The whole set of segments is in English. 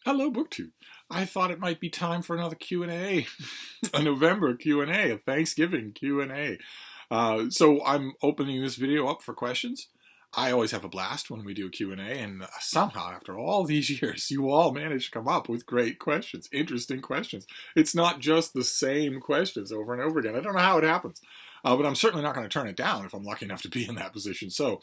Hello, BookTube. I thought it might be time for another Q&A, a November Q&A, a Thanksgiving Q&A. So I'm opening this video up for questions. I always have a blast when we do a Q&A, and somehow, after all these years, you all manage to come up with great questions, interesting questions. It's not just the same questions over and over again. I don't know how it happens, but I'm certainly not going to turn it down if I'm lucky enough to be in that position. So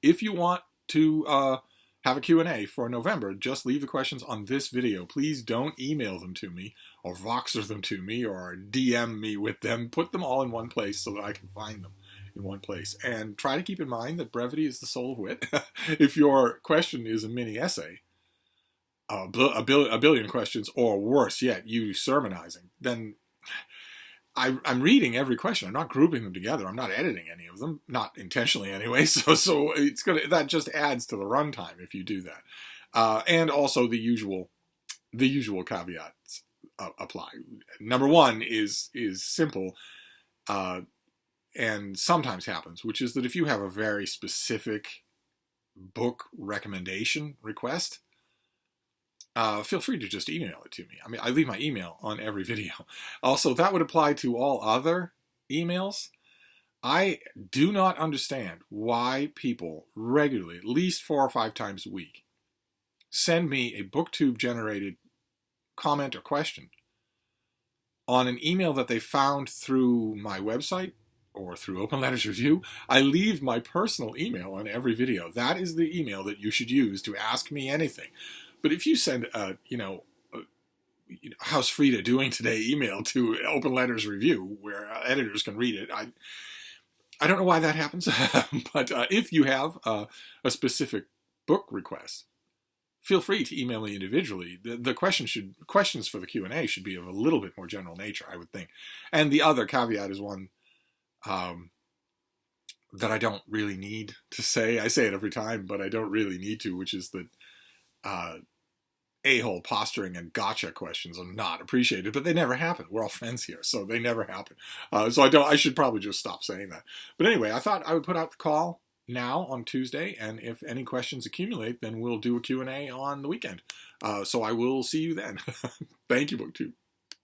if you want to have a Q&A for November, just leave the questions on this video. Please don't email them to me or Voxer them to me or DM me with them. Put them all in one place so that I can find them in one place. And try to keep in mind that brevity is the soul of wit. If your question is a mini essay, a billion questions, or worse yet, you sermonizing, then I'm reading every question. I'm not grouping them together. I'm not editing any of them, not intentionally anyway. So that just adds to the runtime if you do that. And also the usual caveats apply. Number one is simple, and sometimes happens, which is that if you have a very specific book recommendation request, feel free to just email it to me. I mean, I leave my email on every video. Also, that would apply to all other emails. I do not understand why people regularly, at least 4 or 5 times a week, send me a BookTube-generated comment or question on an email that they found through my website or through Open Letters Review. I leave my personal email on every video. That is the email that you should use to ask me anything. But if you send how's Frida doing today email to Open Letters Review, where editors can read it, I don't know why that happens. But if you have a specific book request, feel free to email me individually. The questions for the Q&A should be of a little bit more general nature, I would think. And the other caveat is one that I don't really need to say. I say it every time, but I don't really need to, which is that a-hole posturing and gotcha questions are not appreciated, but they never happen. We're all friends here, so they never happen. So I should probably just stop saying that. But anyway, I thought I would put out the call now on Tuesday, and if any questions accumulate, then we'll do a Q&A on the weekend. So I will see you then. Thank you, BookTube.